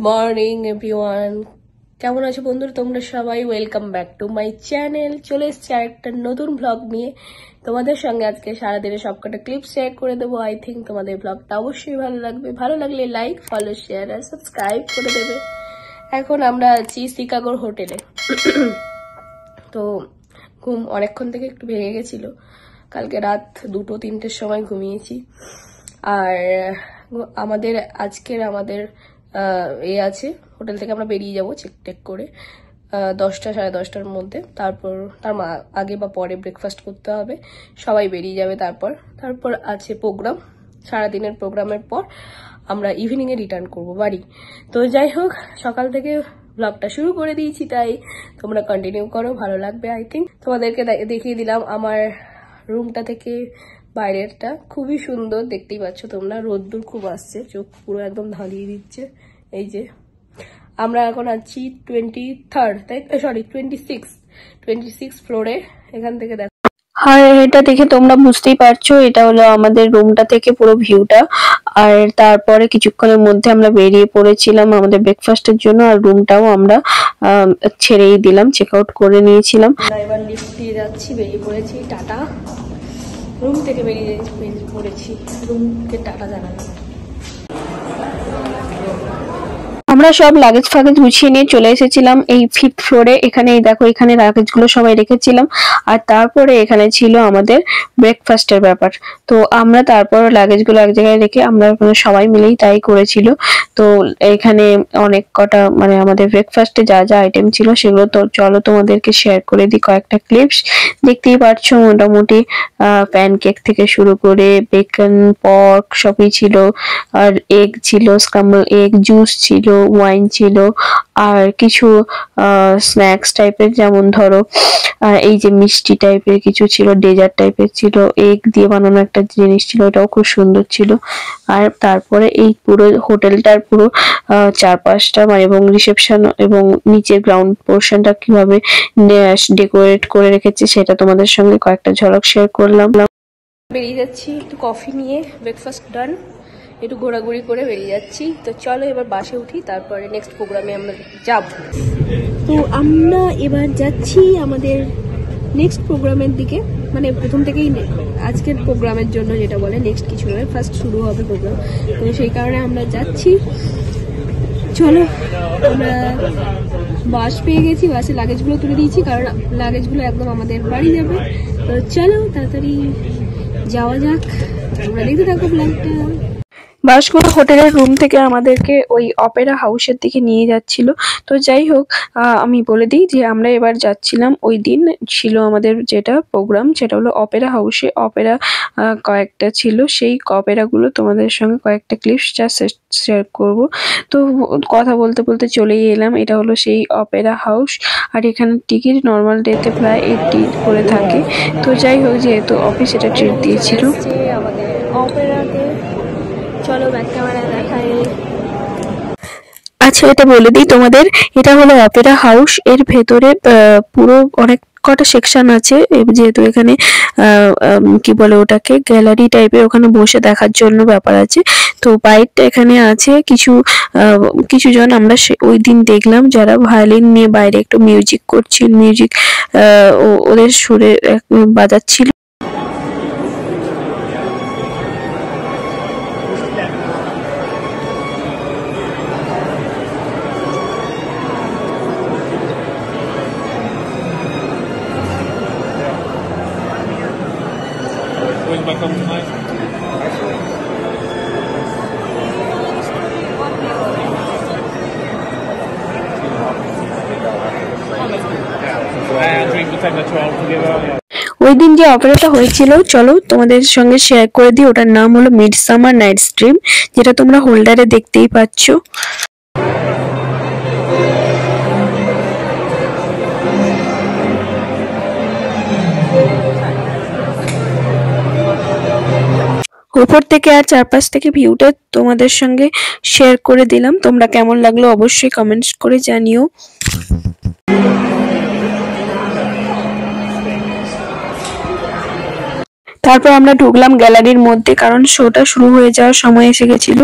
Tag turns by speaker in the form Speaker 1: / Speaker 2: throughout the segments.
Speaker 1: Morning everyone, কেমন আছো বন্ধুরা তোমরা সবাই? Welcome back to my channel. চলে এসেছি আরেকটা নতুন ব্লগ নিয়ে তোমাদের সঙ্গে। আজকে সারাদিনে সবকটা ক্লিপ শেয়ার করে দেবো। আই থিঙ্ক তোমাদের ব্লগটা অবশ্যই ভালো লাগবে। ভালো লাগলে লাইক, ফলো, শেয়ার আর সাবস্ক্রাইব করে দেবে। এখন আমরা আছি শিকাগোর হোটেলে। তো ঘুম অনেকক্ষণ থেকে একটু ভেঙে গেছিল। কালকে রাত 2-3টের সময় ঘুমিয়েছি। আর আমাদের আছে হোটেল থেকে আমরা বেরিয়ে যাব চেক টেক করে 10টা সাড়ে 10টার মধ্যে। তারপর তার আগে বা পরে ব্রেকফাস্ট করতে হবে, সবাই বেরিয়ে যাবে। তারপর আছে প্রোগ্রাম। সারাদিনের প্রোগ্রামের পর আমরা ইভিনিংয়ে রিটার্ন করব বাড়ি। তো যাই হোক, সকাল থেকে ব্লগটা শুরু করে দিয়েছি, তাই তোমরা কন্টিনিউ করো, ভালো লাগবে আই থিঙ্ক। তোমাদেরকে দেখিয়ে দিলাম আমার রুমটা থেকে বাইরেরটা। খুবই সুন্দর, দেখতেই পাচ্ছ তোমরা। রোদ্দুর খুব আসছে, চোখ পুরো একদম ধাঁধিয়ে দিচ্ছে। এই যে আমরা এখন আছি 26 ফ্লোরে। এখান থেকে দেখো, আর এটা দেখে তোমরা বুঝতেই পারছো এটা হলো আমাদের রুমটা থেকে পুরো ভিউটা। আর তারপরে কিছুক্ষণের মধ্যে আমরা বেরিয়ে পড়েছিলাম আমাদের ব্রেকফাস্টের জন্য। আর রুমটাও আমরা ছেড়েই দিলাম, চেক আউট করে নিয়েছিলাম। এবার লিফট দিয়ে যাচ্ছি, বেরিয়ে পড়েছি। টাটা। রুম থেকে বেরিয়ে পড়েছি, রুমকে টাটা জানালাম। আমরা সব লাগেজ ফাগেজ গুছিয়ে নিয়ে চলে এসেছিলাম এই 5th ফ্লোরে। এখানে দেখো, এখানে লাগেজগুলো সবাই রেখেছিলাম। আর তারপরে এখানে ছিল আমাদের ব্রেকফাস্টের ব্যাপার। তো আমরা তারপর লাগেজগুলো এক জায়গায় রেখে আমরা সবাই মিলেই তাই করেছিল। তো এখানে অনেক কটা মানে আমাদের ব্রেকফাস্টে যা যা আইটেম ছিল সেগুলো তো চলো তোমাদেরকে শেয়ার করে দিই কয়েকটা ক্লিপস। দেখতেই পাচ্ছ মোটামুটি প্যানকেক থেকে শুরু করে বেকন, পর্ক সবই ছিল। আর এগ ছিল, স্ক্রাম্বল এগ, জুস ছিল, ওয়াইন ছিল, আর কিছু স্ন্যাক্স টাইপের, যেমন ধরো এই যে মিষ্টি টাইপের কিছু ছিল, ডেজার্ট টাইপের ছিল, এগ দিয়ে বানানো একটা জিনিস ছিল, এটাও খুব সুন্দর ছিল। আর তারপরে এই পুরো হোটেলটার পুরো চারপাশটা এবং রিসেপশন এবং নিচের গ্রাউন্ড পোর্শনটা কিভাবে ডেকোরেট করে রেখেছে সেটা তোমাদের সঙ্গে কয়েকটা ঝলক শেয়ার করলাম। বেরিয়ে যাচ্ছি একটু কফি নিয়ে, ব্রেকফাস্ট ডান, একটু ঘোরাঘুরি করে বেরিয়ে যাচ্ছি। তো চলো এবার বাসে উঠি, তারপরে নেক্সট প্রোগ্রামে আমরা যাব। তো আমরা এবার যাচ্ছি আমাদের নেক্সট প্রোগ্রামের দিকে, মানে প্রথম থেকেই আজকের প্রোগ্রামের জন্য যেটা বলে নেক্সট কিছু নয়, ফার্স্ট শুরু হবে প্রোগ্রাম। তো সেই কারণে আমরা যাচ্ছি। চলো, আমরা বাস পেয়ে গেছি, বাসে লাগেজগুলো তুলে দিয়েছি, কারণ লাগেজগুলো একদম আমাদের বাড়ি যাবে। তো চলো তাড়াতাড়ি যাওয়া যাক, তোমরা দেখতে থাকো ব্লগটা। বাসগুলো হোটেলের রুম থেকে আমাদেরকে ওই অপেরা হাউসের দিকে নিয়ে যাচ্ছিল। তো যাই হোক, আমি বলে দিই যে আমরা এবার যাচ্ছিলাম, ওই দিন ছিল আমাদের যেটা প্রোগ্রাম সেটা হলো অপেরা হাউসে। অপেরা কয়েকটা ছিল, সেই অপেরাগুলো তোমাদের সঙ্গে কয়েকটা ক্লিপস যা শেয়ার করব। তো কথা বলতে বলতে চলেই এলাম, এটা হলো সেই অপেরা হাউস। আর এখানে টিকিট নর্মাল ডেতে প্রায় 80 করে থাকে। তো যাই হোক, যেহেতু অফিস এটা ট্রিট দিয়েছিল আমাদের অপেরাতে। চলো ব্যাক ক্যামেরা দেখাই। আচ্ছা, এটা বলে দিই তোমাদের, এটা হলো অপেরা হাউস। এর ভেতরে পুরো অনেক কটা সেকশন আছে, যেহেতু এখানে কি বলে ওটাকে, গ্যালারি টাইপের, ওখানে বসে দেখার জন্য ব্যাপার আছে। তো বাইরটা এখানে আছে কিছু জন আমরা ওই দিন দেখলাম যারা ভায়োলিন নিয়ে বাইরে একটু মিউজিক করছিল, মিউজিক ওদের সুরে বাজাচ্ছিল।
Speaker 2: Back on tonight. ওই দিন যে অপারেটা হয়েছিল, চলো তোমাদের সঙ্গে শেয়ার করে দিই। ওটার নাম হলো মিডসামার নাইটস ড্রিম, যেটা তোমরা হোল্ডারে দেখতেই পাচ্ছ। উপর থেকে আর চারপাশ থেকে ভিউটা তোমাদের সঙ্গে শেয়ার করে দিলাম। তোমরা কেমন লাগলো অবশ্যই কমেন্টস করে জানিও। তারপর আমরা ঢুকলাম গ্যালারির মধ্যে, কারণ শোটা শুরু হয়ে যাওয়ার সময় এসে গেছিল।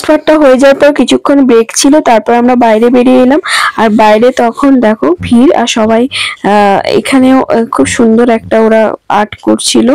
Speaker 2: ট্রান্সফারটা হয়ে যাওয়ার পর কিছুক্ষণ ব্রেক ছিল, তারপর আমরা বাইরে বেরিয়ে এলাম। আর বাইরে তখন দেখো ভিড়, আর সবাই এখানেও খুব সুন্দর একটা ওরা আর্ট করছিল।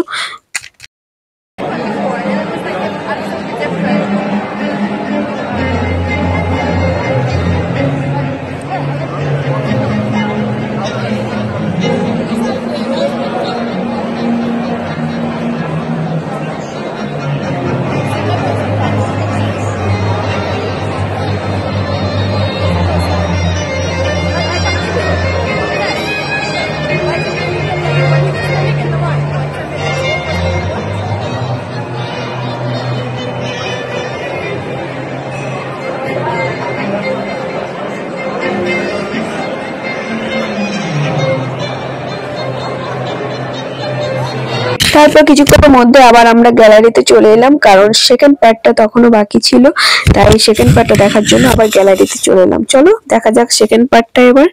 Speaker 2: তারপর কিছুক্ষণের মধ্যে আবার আমরা গ্যালারিতে চলে এলাম, কারণ সেকেন্ড পার্টটা তখনও বাকি ছিল, তাই সেকেন্ড পার্টটা দেখার জন্য আবার গ্যালারিতে চলে এলাম। চলো দেখা যাক সেকেন্ড পার্টটা এবার।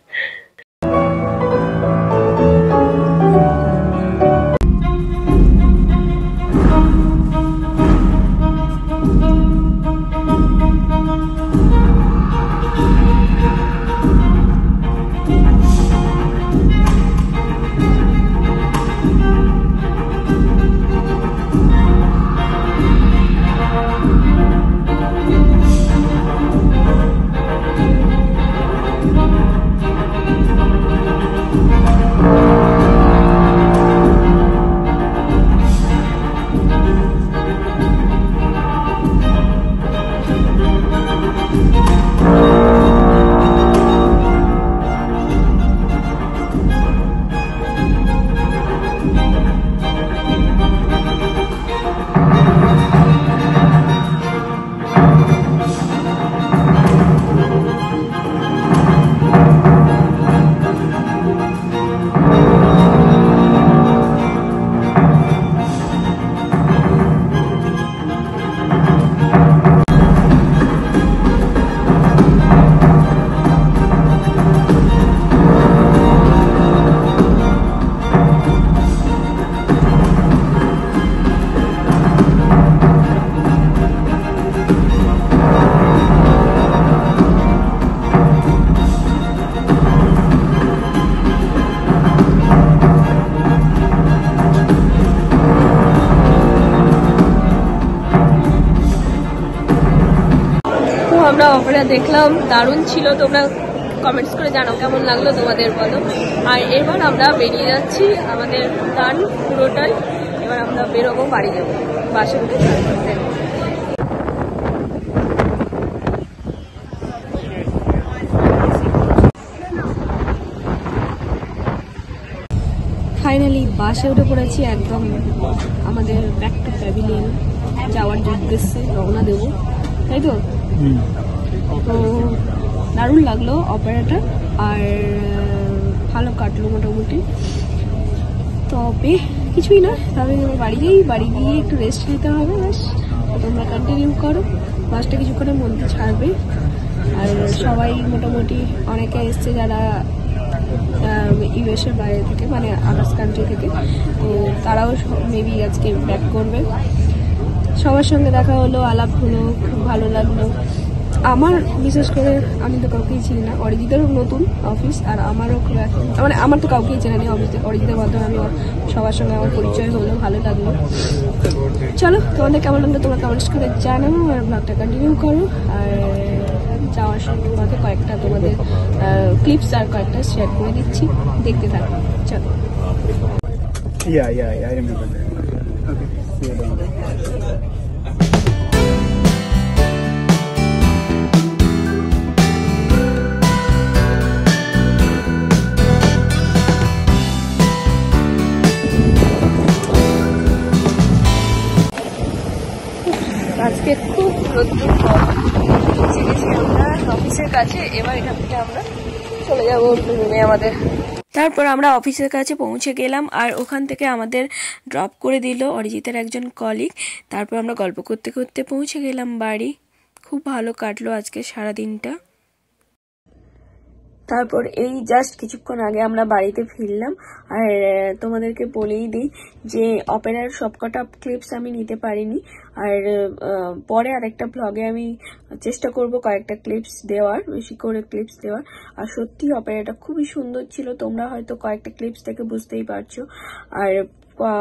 Speaker 1: আমরা অপেরা দেখলাম, দারুণ ছিল। তোমরা কমেন্টস করে জানো কেমন লাগলো তোমাদের, বলো। আর এবার আমরা বেরিয়ে যাচ্ছি, আমাদের গান পুরোটাই। এবার আমরা বেরোবো, বাড়ি যাবো, বাসে উঠে ফাইনালি বাসে উঠে পড়েছি, একদম আমাদের ব্যাক টু প্যাভিলিয়ন যাওয়ার উদ্দেশ্যে রওনা দেবো, তাই তো? তো দারুণ লাগলো অপেরাটা, আর ভালো কাটলো মোটামুটি। তবে কিছুই না, তবে বাড়ি যাই, বাড়ি গিয়ে একটু রেস্ট নিতে হবে ব্যাস। তোমরা কন্টিনিউ করো, বাসটা কিছুক্ষণের মধ্যে ছাড়বে। আর সবাই মোটামুটি অনেকে এসছে যারা ইউএসের বাইরে থেকে, মানে আদার্স কান্ট্রি থেকে, তো তারাও মেবি আজকে ব্যাক করবে। সবার সঙ্গে দেখা হলো, আলাপ হলো, খুব ভালো লাগলো। আমার বিশেষ করে আমি তো কাউকেই চিনি না, অরিজিতেরও নতুন অফিস, আর আমারও খুব একটা, মানে আমার তো কাউকেই চেনা নেই অফিসে। অরিজিতের মাধ্যমে আমি সবার সঙ্গে আমার পরিচয় হলো, ভালো লাগলো। চলো তোমাদের কেমন লাগলো তোমরা কমেন্টস করে জানাও, আর ব্লগটা কন্টিনিউ করো। আর যাওয়ার পথে কয়েকটা তোমাদের ক্লিপস আর কয়েকটা শেয়ার করে দিচ্ছি, দেখতে থাকো। চলো।
Speaker 3: Yeah, I remember that. Okay, see you then.
Speaker 1: আজকে খুব রোদ্দুর কম, পৌঁছে গেছি আমরা অফিসের কাছে। এবার এখান থেকে আমরা চলে যাবো রুমে আমাদের।
Speaker 2: তারপর আমরা অফিসের কাছে পৌঁছে গেলাম, আর ওখান থেকে আমাদের ড্রপ করে দিল অরিজিতের একজন কলিগ। তারপর আমরা গল্প করতে করতে পৌঁছে গেলাম বাড়ি। খুব ভালো কাটলো আজকে সারা দিনটা। তারপর এই জাস্ট কিছুক্ষণ আগে আমরা বাড়িতে ফিরলাম। আর তোমাদেরকে বলেই দিই যে অপেরার সবকটা ক্লিপস আমি নিতে পারিনি, আর পরে আরেকটা ব্লগে আমি চেষ্টা করব কয়েকটা ক্লিপস দেওয়ার, বেশি করে ক্লিপস দেওয়ার। আর সত্যি অপেরাটা খুবই সুন্দর ছিল, তোমরা হয়তো কয়েকটা ক্লিপস থেকে বুঝতেই পারছো। আর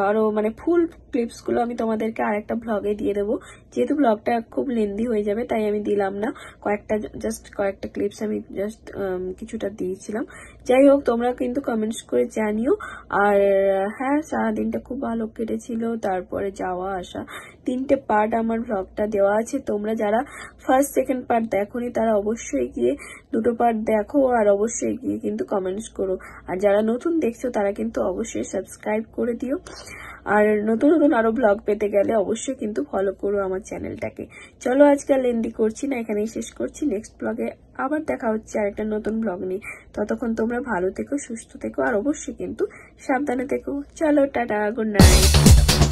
Speaker 2: আরো মানে ফুল ক্লিপস গুলো আমি তোমাদেরকে আরেকটা ব্লগে দিয়ে দেবো, যেহেতু ব্লগটা খুব লেন্দি হয়ে যাবে তাই আমি দিলাম না। কয়েকটা ক্লিপস আমি জাস্ট কিছুটা দিয়েছিলাম। যাই হোক, তোমরা কিন্তু কমেন্টস করে জানিও। আর হ্যাঁ, সারাদিনটা খুব ভালো কেটেছিল। তারপরে যাওয়া আসা 3টে পার্ট আমার ব্লগটা দেওয়া আছে। তোমরা যারা ফার্স্ট সেকেন্ড পার্ট দেখোনি তারা অবশ্যই গিয়ে 2টো পার্ট দেখো, আর অবশ্যই গিয়ে কিন্তু কমেন্টস করো। আর যারা নতুন দেখছো তারা কিন্তু অবশ্যই সাবস্ক্রাইব করে দিও। আর নতুন নতুন আরো ব্লগ পেতে গেলে অবশ্যই কিন্তু ফলো করো আমার চ্যানেলটাকে। চলো আজকে লেন্দি করছি না, এখানেই শেষ করছি। নেক্সট ব্লগে আবার দেখা হচ্ছে আরেকটা নতুন ব্লগ নিয়ে। ততক্ষণ তোমরা ভালো থেকো, সুস্থ থেকো, আর অবশ্যই কিন্তু সাবধানে থেকো। চলো টাটা, গুড নাইট।